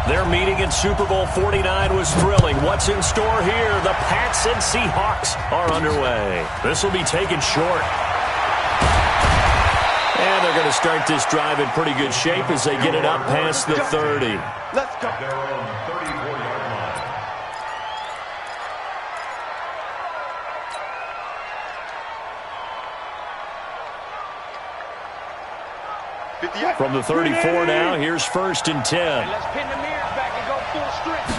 Their meeting in Super Bowl 49 was thrilling. What's in store here? The Pats and Seahawks are underway. This will be taken short. And they're going to start this drive in pretty good shape as they get it up past the 30. Let's go. Their own 34-yard line. From the 34 now, here's 1st and 10. Let's pin the mirrors back and go full strength.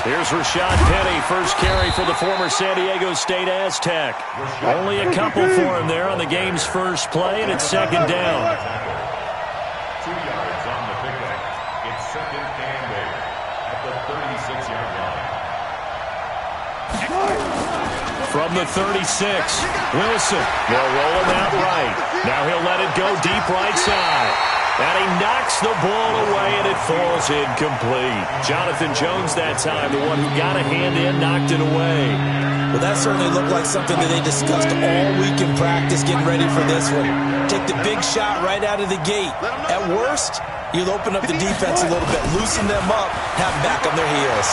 Here's Rashad Penny, first carry for the former San Diego State Aztec. Only a couple for him there on the game's first play, and it's 2nd down. 2 yards on the pickup. It's 2nd and 8 at the 36-yard line. From the 36, Wilson will roll him out right. Now he'll let it go deep right side. And he knocks the ball away, and it falls incomplete. Jonathan Jones that time, the one who got a hand in, knocked it away. Well, that certainly looked like something that they discussed all week in practice, getting ready for this one. Take the big shot right out of the gate. At worst, you'll open up the defense a little bit, loosen them up, have them back on their heels.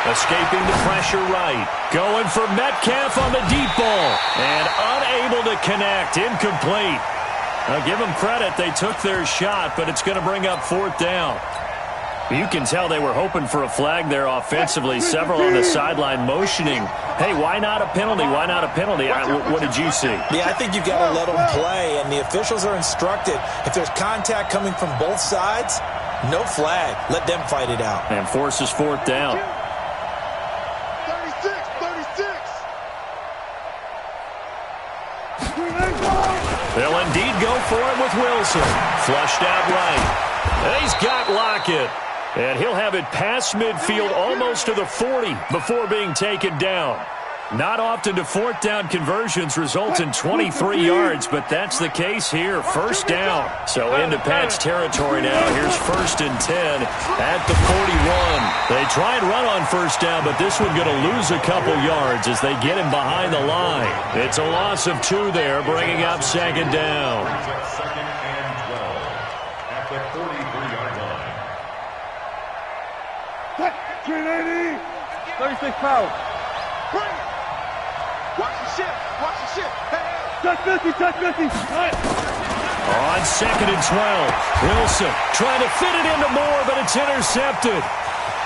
Escaping the pressure right. Going for Metcalf on the deep ball. And unable to connect. Incomplete. Now give them credit. They took their shot, but it's going to bring up 4th down. You can tell they were hoping for a flag there offensively. Several on the sideline motioning. Hey, why not a penalty? Why not a penalty? What did you see? Yeah, I think you've got to let them play, and the officials are instructed. If there's contact coming from both sides, no flag. Let them fight it out. And forces 4th down. 36. They'll indeed go for it with Wilson. Flushed out right. And he's got Lockett. And he'll have it past midfield almost to the 40 before being taken down. Not often do 4th down conversions result in 23 yards, but that's the case here. 1st down. So into Pat's territory now. Here's 1st and 10 at the 41. They try and run on 1st down, but this one going to lose a couple yards as they get him behind the line. It's a loss of 2 there, bringing up 2nd down. 2nd and 12 at the 43-yard line. 36 pounds. Watch the ship. Watch the ship. Hey. Touch 50. On 2nd and 12, Wilson trying to fit it into Moore, but it's intercepted.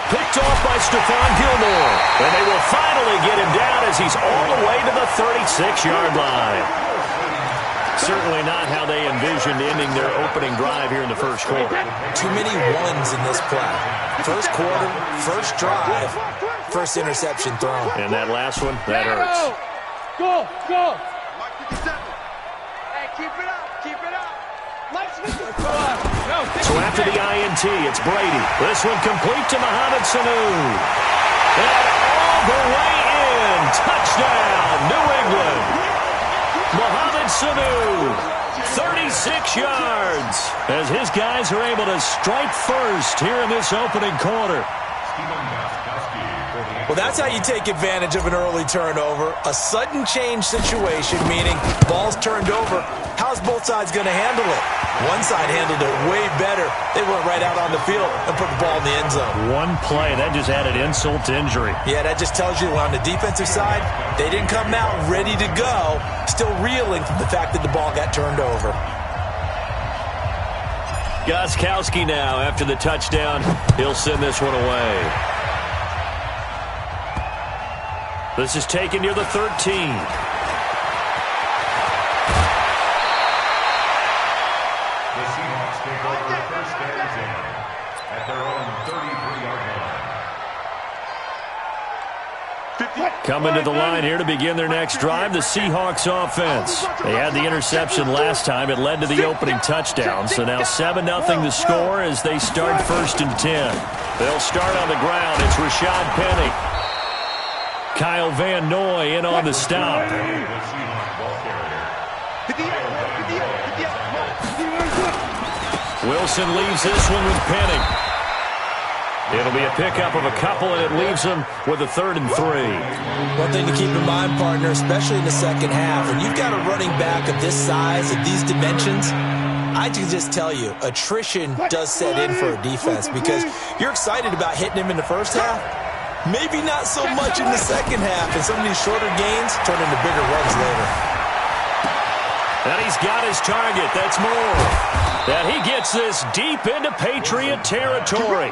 Picked off by Stephon Gilmore. And they will finally get him down as he's all the way to the 36-yard line. Certainly not how they envisioned ending their opening drive here in the first quarter. Too many ones in this play. First quarter, first drive, first interception thrown. And that last one, that hurts. Go. Mike 57. Hey, keep it up. Mike 57. So after the INT, it's Brady. This one complete to Mohamed Sanu. And all the way in. Touchdown, New England. Mohamed Sanu, 36 yards, as his guys are able to strike first here in this opening quarter. Well, that's how you take advantage of an early turnover. A sudden change situation, meaning ball's turned over. How's both sides going to handle it? One side handled it way better. They went right out on the field and put the ball in the end zone. One play, that just added insult to injury. Yeah, that just tells you on the defensive side, they didn't come out ready to go, still reeling from the fact that the ball got turned over. Gostkowski now, after the touchdown, he'll send this one away. This is taken near the 13. The Seahawks take over 1st and 10 at their own 33-yard line. Coming to the line here to begin their next drive, the Seahawks offense. They had the interception last time. It led to the opening touchdown. So now 7-0 the score as they start 1st and 10. They'll start on the ground. It's Rashad Penny. Kyle Van Noy in on the stop. Wilson leaves this one with Penny. It'll be a pickup of a couple, and it leaves them with a 3rd and 3. One thing to keep in mind, partner, especially in the second half, when you've got a running back of this size, of these dimensions, I can just tell you, attrition does set in for a defense because you're excited about hitting him in the first half. Maybe not so much in the second half, and some of these shorter gains turn into bigger runs later. And he's got his target. That's Moore. And he gets this deep into Patriot territory.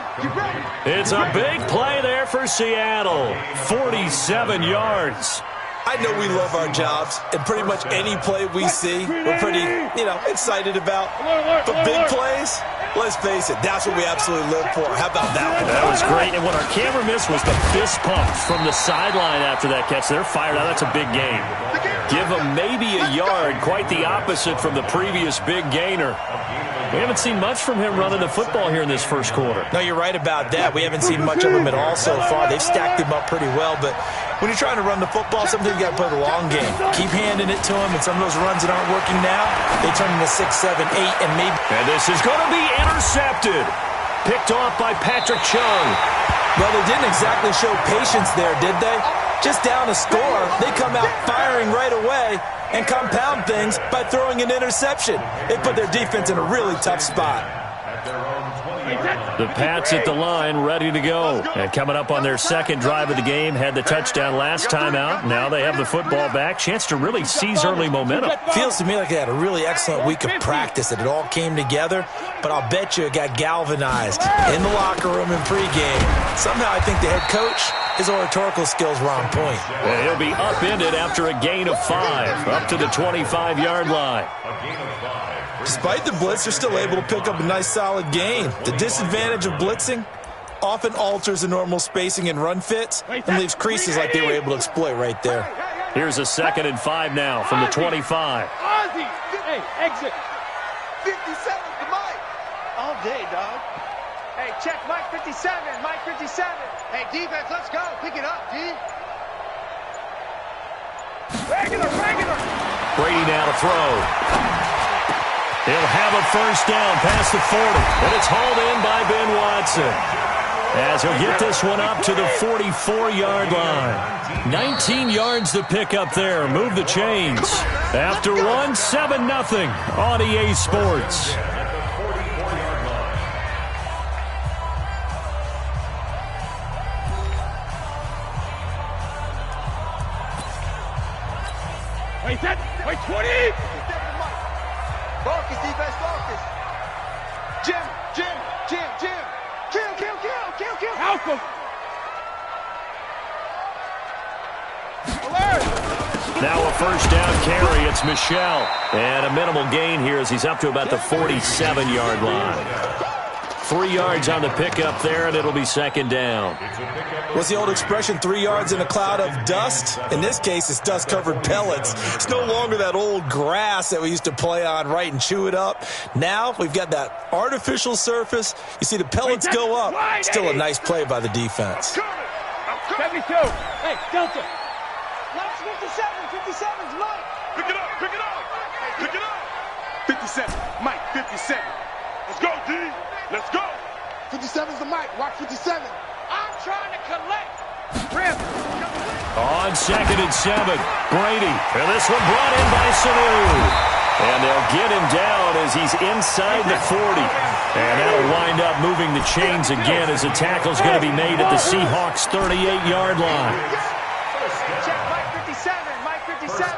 It's a big play there for Seattle. 47 yards. I know we love our jobs, and pretty much any play we see, we're pretty, excited about. But big plays, let's face it, that's what we absolutely live for. How about that one? That was great, and what our camera missed was the fist pump from the sideline after that catch. They're fired out. That's a big gain. Give him maybe a yard, quite the opposite from the previous big gainer. We haven't seen much from him running the football here in this first quarter. No, you're right about that. We haven't seen much of him at all so far. They've stacked him up pretty well, but when you're trying to run the football, sometimes you got to play the long game. Keep handing it to him, and some of those runs that aren't working now, they turn into 6, 7, 8, and maybe... And this is going to be intercepted. Picked off by Patrick Chung. Well, they didn't exactly show patience there, did they? Just down a score, they come out firing right away and compound things by throwing an interception. They put their defense in a really tough spot. The Pats at the line, ready to go. And coming up on their second drive of the game, had the touchdown last time out. Now they have the football back. Chance to really seize early momentum. Feels to me like they had a really excellent week of practice, that it all came together. But I'll bet you it got galvanized in the locker room in pregame. Somehow I think the head coach, his oratorical skills were on point. And he'll be upended after a gain of 5, up to the 25-yard line. Despite the blitz, they're still able to pick up a nice solid gain. The disadvantage of blitzing often alters the normal spacing and run fits and leaves creases like they were able to exploit right there. Here's a 2nd and 5 now from the 25. Ozzy! Hey, exit! 57 to Mike! All day, dog. Hey, check Mike 57, Mike 57. Hey, defense, let's go. Pick it up, D. Regular! Brady now to throw. He'll have a first down past the 40, and it's hauled in by Ben Watson. As he'll get this one up to the 44-yard line. 19 yards to pick up there. Move the chains. After one, 7-0 on EA Sports. Wait, 20! Focus, defense, focus. Jim. Kill. Help him. Alert. Now a first down carry. It's Michel. And a minimal gain here as he's up to about the 47-yard line. 3 yards on the pickup there, and it'll be 2nd down. What's the old expression, 3 yards in a cloud of dust? In this case, it's dust-covered pellets. It's no longer that old grass that we used to play on, right, and chew it up. Now we've got that artificial surface. You see the pellets go up. Still a nice play by the defense. 72. Hey, Delta. Last 57's Mike. Pick it up. 57. Mike, 57. Let's go, D. Let's go. 57's the Mike. Watch 57. I'm trying to collect. Rim. On 2nd and 7, Brady. And this one brought in by Sanu. And they'll get him down as he's inside the 40. And that'll wind up moving the chains again as the tackle's going to be made at the Seahawks' 38-yard line. Check Mike 57.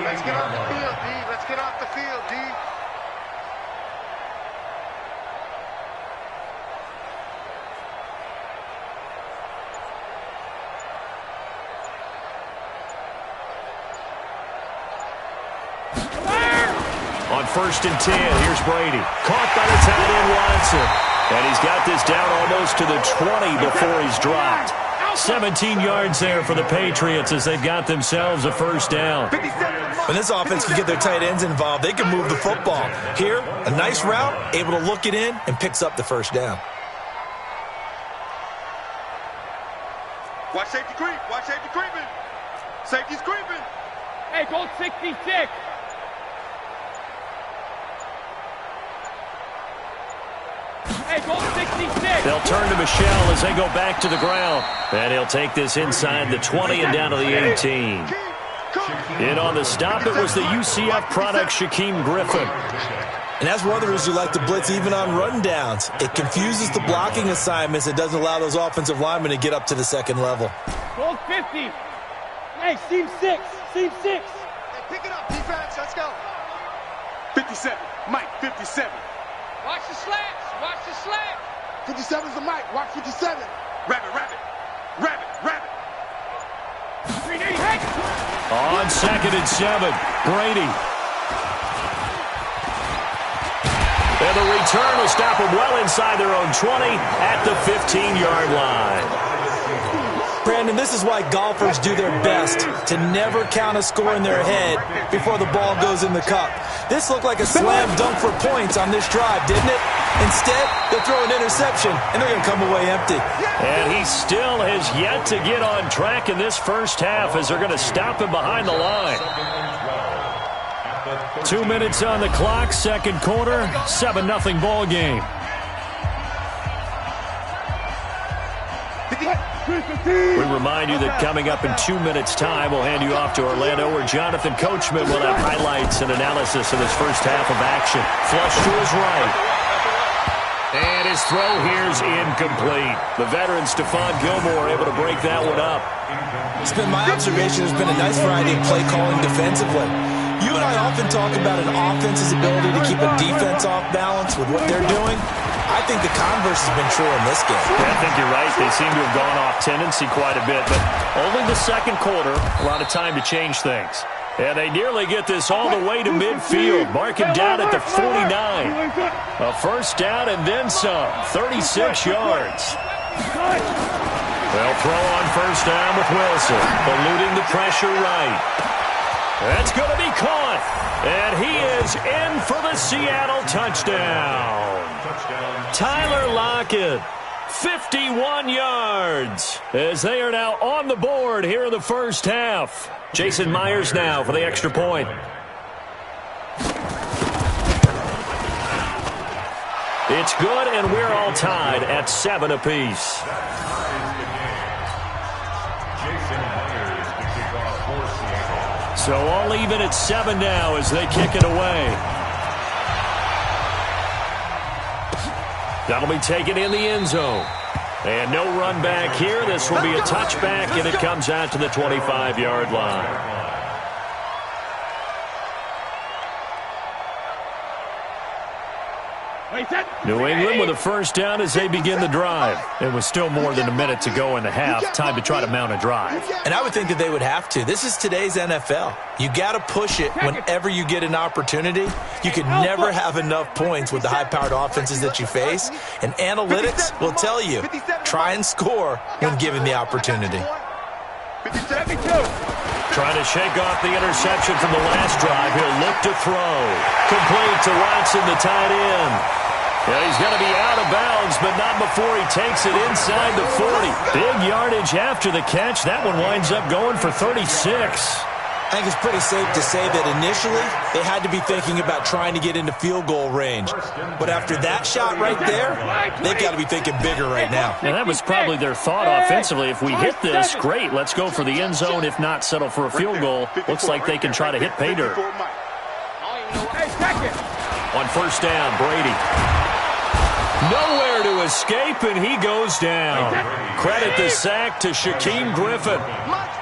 Let's get off the field, D. Let's get off the field, D. On 1st and 10, here's Brady. Caught by the tight end, Watson. And he's got this down almost to the 20 before he's dropped. 17 yards there for the Patriots as they've got themselves a first down. When this offense can get their tight ends involved, they can move the football. Here, a nice route, able to look it in, and picks up the first down. Watch safety creeping. Safety's creeping. Hey, go 66. Hey, go 66. They'll turn to Michel as they go back to the ground. And he'll take this inside the 20 and down to the 18. In on the stop, it was the UCF product, Shaquem Griffin. And that's one of the reasons you like to blitz even on rundowns. It confuses the blocking assignments and doesn't allow those offensive linemen to get up to the second level. Hold 50. Hey, seam 6. Seam 6. Hey, pick it up, defense. Let's go. 57. Mike, 57. Watch the slants. Watch the slant. 57's the Mike. Watch 57. Rabbit, rabbit. Rabbit, rabbit. 3D, hey! On 2nd and 7, Brady. And the return will stop them well inside their own 20 at the 15-yard line. Brandon, this is why golfers do their best to never count a score in their head before the ball goes in the cup. This looked like a slam dunk for points on this drive, didn't it? Instead, they'll throw an interception, and they're going to come away empty. And he still has yet to get on track in this first half as they're going to stop him behind the line. 2 minutes on the clock, second quarter, 7-0 ball game. We remind you that coming up in 2 minutes' time, we'll hand you off to Orlando, where Jonathan Coachman will have highlights and analysis of his first half of action. Flush to his right. And his throw here's incomplete. The veteran Stephon Gilmore able to break that one up. It's been my observation there's been a nice variety of play calling defensively. You and I often talk about an offense's ability to keep a defense off balance with what they're doing. I think the converse has been true in this game. I think you're right. They seem to have gone off tendency quite a bit, but only the second quarter, a lot of time to change things. And they nearly get this all the way to midfield. Mark him down at the 49. A first down and then some. 36 yards. They'll throw on first down with Wilson. Eluding the pressure right. That's going to be caught. And he is in for the Seattle touchdown. Tyler Lockett, 51 yards, as they are now on the board here in the first half. Jason Myers now for the extra point. It's good, and we're all tied at 7 apiece. So all even at 7 now as they kick it away. That'll be taken in the end zone. And no run back here. This will be a touchback, and it comes out to the 25-yard line. New England with a first down as they begin the drive. It was still more than a minute to go in the half. Time to try to mount a drive. And I would think that they would have to. This is today's NFL. You got to push it whenever you get an opportunity. You can never have enough points with the high-powered offenses that you face. And analytics will tell you, try and score when given the opportunity. Trying to shake off the interception from the last drive. He'll look to throw. Complete to Watson, the tight end. Yeah, he's going to be out of bounds, but not before he takes it inside the 40. Big yardage after the catch. That one winds up going for 36. I think it's pretty safe to say that initially they had to be thinking about trying to get into field goal range. But after that shot right there, they've got to be thinking bigger right now. And that was probably their thought offensively. If we hit this, great. Let's go for the end zone. If not, settle for a field goal. Looks like they can try to hit pay dirt. On first down, Brady. Nowhere to escape, and he goes down. Credit the sack to Shaquem Griffin.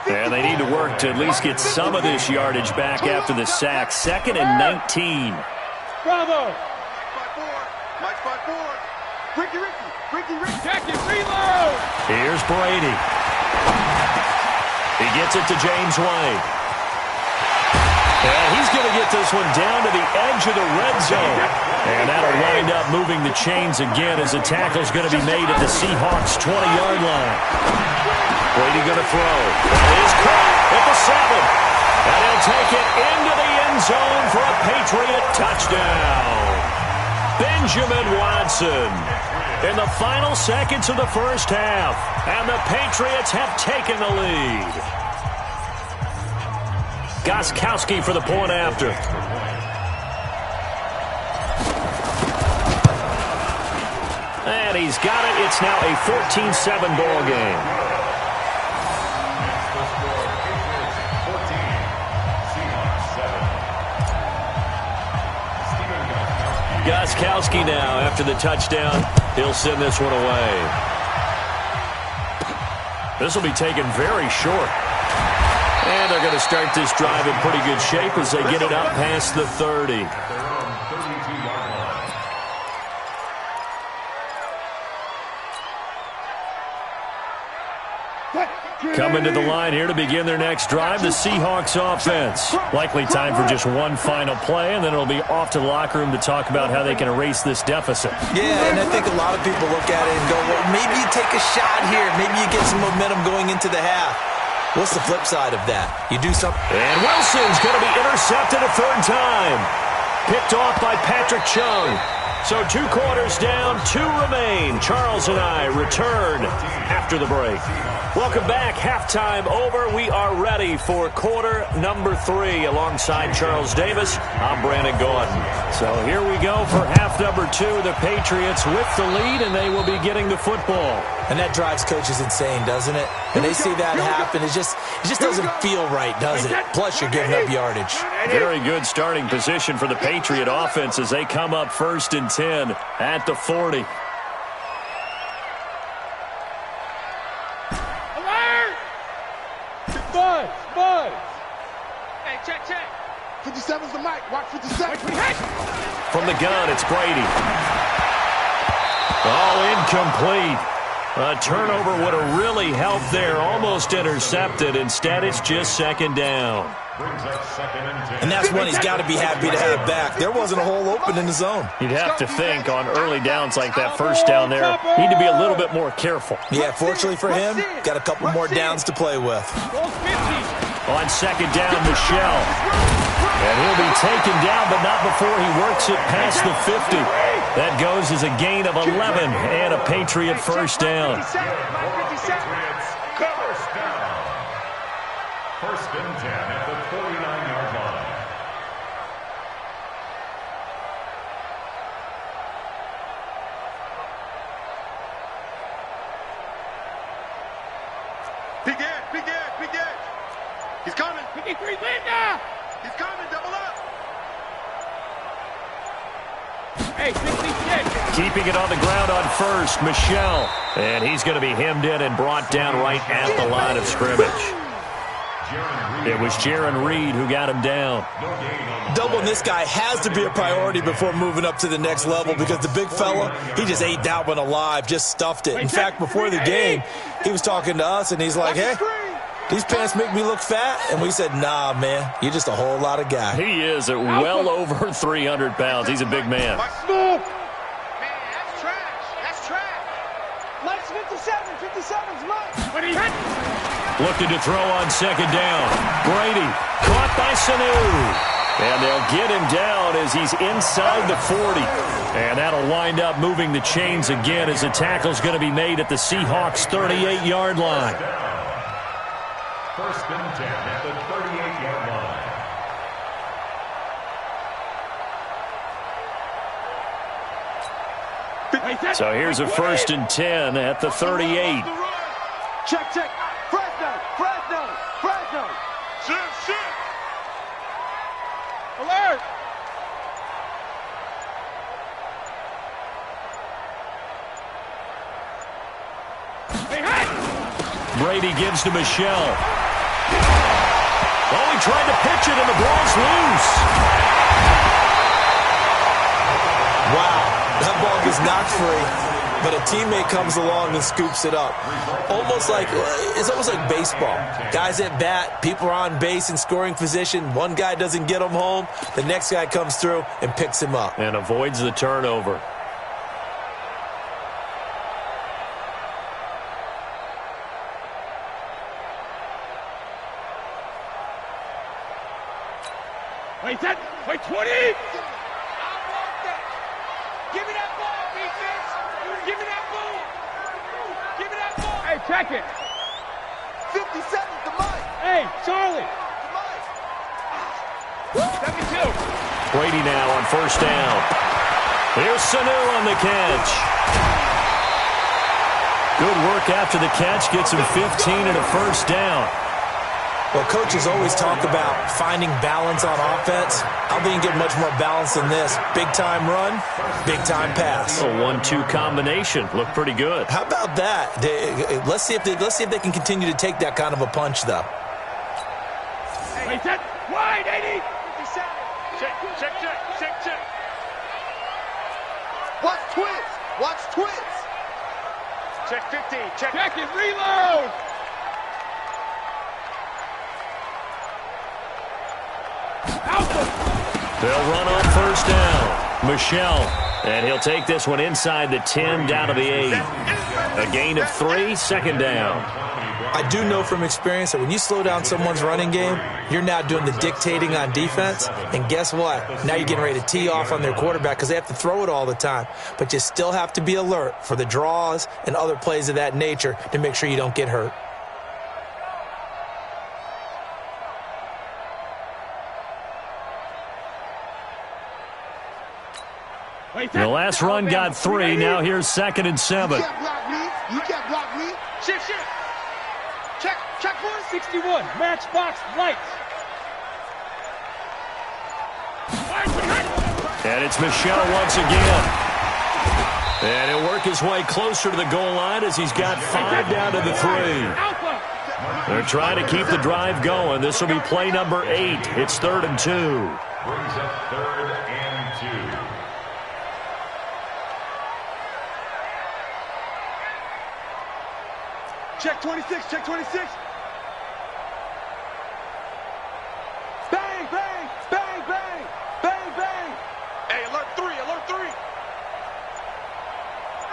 And they need to work to at least get some of this yardage back after the sack. 2nd and 19. Bravo. 5-4. Ricky. Jacket, reload. Here's Brady. He gets it to James White. And he's going to get this one down to the edge of the red zone. And that'll wind up moving the chains again as the tackle's going to be made at the Seahawks' 20-yard line. Brady going to throw. That is caught at the 7. And he'll take it into the end zone for a Patriot touchdown. Benjamin Watson in the final seconds of the first half. And the Patriots have taken the lead. Gostkowski for the point after. And he's got it. It's now a 14-7 ball game. Gostkowski now after the touchdown. He'll send this one away. This will be taken very short. And they're going to start this drive in pretty good shape as they get it up past the 30. Coming to the line here to begin their next drive, the Seahawks offense. Likely time for just one final play, and then it'll be off to the locker room to talk about how they can erase this deficit. Yeah, and I think a lot of people look at it and go, well, maybe you take a shot here. Maybe you get some momentum going into the half. What's the flip side of that? You do something. And Wilson's going to be intercepted a third time. Picked off by Patrick Chung. So 2 quarters down, 2 remain. Charles and I return after the break. Welcome back. Halftime over. We are ready for quarter number 3. Alongside Charles Davis, I'm Brandon Gordon. So here we go for half number 2. The Patriots with the lead, and they will be getting the football. And that drives coaches insane, doesn't it? When they see that happen, it just doesn't feel right, does it? Plus, you're giving up yardage. Very good starting position for the Patriot offense as they come up 1st and 10 at the 40. Buzz. Hey, check. 57's the mic. Watch 57. From the gun, it's Brady. Oh, incomplete. A turnover would have really helped there. Almost intercepted. Instead, it's just 2nd down. And that's one he's got to be happy to have back. There wasn't a hole open in the zone. You'd have to think on early downs like that, first down there, need to be a little bit more careful. Yeah, fortunately for him, got a couple more downs to play with. On 2nd down, Michelle. And he'll be taken down, but not before he works it past the 50. That goes as a gain of 11 and a Patriot first down. First and 10 at the 49-yard line. Big edge. He's coming. 53, Linda. He's coming, double up. Hey, 56. Keeping it on the ground on first, Michelle. And he's going to be hemmed in and brought down right at the line of scrimmage. It was Jaron Reed who got him down. Doubling this guy has to be a priority before moving up to the next level because the big fella, he just ate that one alive, just stuffed it. In fact, before the game, he was talking to us, and he's like, hey, these pants make me look fat? And we said, nah, man, you're just a whole lot of guy. He is at well over 300 pounds. He's a big man. Man, that's trash. Mike's 57's Mike. Looking to throw on 2nd down. Brady caught by Sanu. And they'll get him down as he's inside the 40. And that'll wind up moving the chains again as the tackle's going to be made at the Seahawks' 38-yard line. First and 10 at the 38-yard line. So here's a 1st and 10 at the 38. Check. Fresno. Shit. Alert. Brady gives to Michelle. Oh, he tried to pitch it, and the ball's loose. Wow, that ball gets knocked free. But a teammate comes along and scoops it up. It's almost like baseball. Guys at bat, people are on base in scoring position. One guy doesn't get him home. The next guy comes through and picks him up. And avoids the turnover. Wait, 20! Give me that ball, defense! Give me that ball! Hey, check it! 57's the mic! Hey, Charlie! The mic! 72! Brady now on 1st down. Here's Sanu on the catch. Good work after the catch. Gets him 15 and a 1st down. Well, coaches always talk about finding balance on offense. I don't think you get much more balance than this. Big-time run, big-time pass. A 1-2 combination. Looked pretty good. How about that? Let's see if they can continue to take that kind of a punch, though. Wait, set. Wide, 80. Check. Watch twins. Watch twins. Check 50. Check it. Reload. They'll run on first down. Michelle. And he'll take this one inside the 10, down to the 8. A gain of 3, second down. I do know from experience that when you slow down someone's running game, you're now doing the dictating on defense. And guess what? Now you're getting ready to tee off on their quarterback because they have to throw it all the time. But you still have to be alert for the draws and other plays of that nature to make sure you don't get hurt. The last run got 3. Now here's 2nd and 7. You can't block me. Shift. Check 161. Matchbox lights. And it's Michelle once again. And he'll work his way closer to the goal line as he's got 5 down to the 3. They're trying to keep the drive going. This will be play number 8. It's 3rd and 2. Brings up 3rd and 2. Check 26. Bang. Hey, alert 3.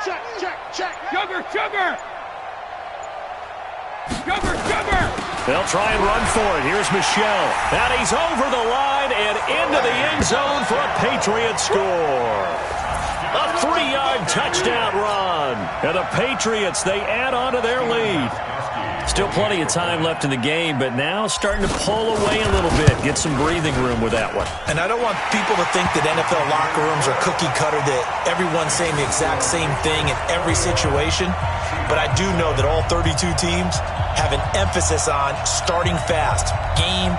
Check. Sugar. They'll try and run for it. Here's Michelle. And he's over the line and into the end zone for a Patriot score. A 3-yard touchdown run. And the Patriots, they add on to their lead. Still plenty of time left in the game, but now starting to pull away a little bit. Get some breathing room with that one. And I don't want people to think that NFL locker rooms are cookie cutter, that everyone's saying the exact same thing in every situation. But I do know that all 32 teams have an emphasis on starting fast. Game,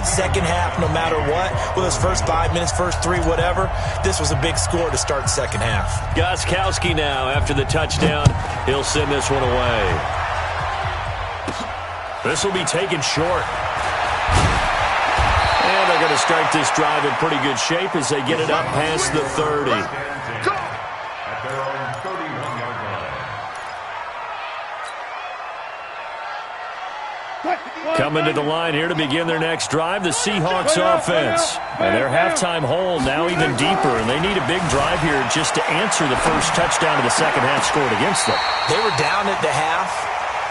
second half, no matter what. Whether it's first 5 minutes, first 3, whatever. This was a big score to start the second half. Gostkowski now, after the touchdown, he'll send this one away. This will be taken short. And they're going to start this drive in pretty good shape as they get it up past the 30. At their own 31-yard line. Coming to the line here to begin their next drive, the Seahawks offense. And their halftime hole now even deeper, and they need a big drive here just to answer the first touchdown of the second half scored against them. They were down at the half.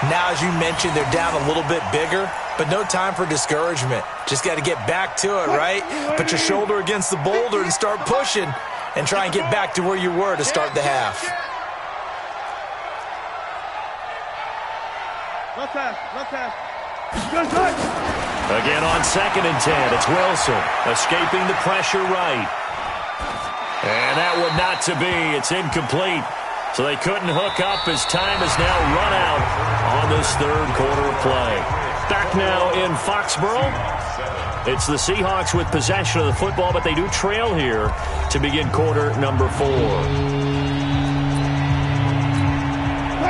Now, as you mentioned, they're down a little bit bigger, but no time for discouragement. Just got to get back to it, right? Put your shoulder against the boulder and start pushing and try and get back to where you were to start the half. Left half. Again on 2nd and 10, it's Wilson escaping the pressure right. And that would not to be. It's incomplete. So they couldn't hook up as time has now run out on this third quarter of play. Back now in Foxborough. It's the Seahawks with possession of the football, but they do trail here to begin quarter number 4.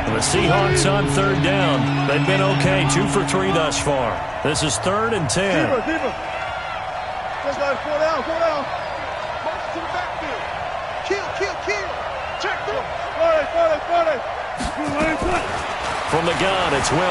And the Seahawks on 3rd down. They've been okay, 2 for 3 thus far. This is 3rd and 10. Deeper. Let's go, 4 down. March to the backfield. Kill. Check through. 40. From the gun, it's Wilson.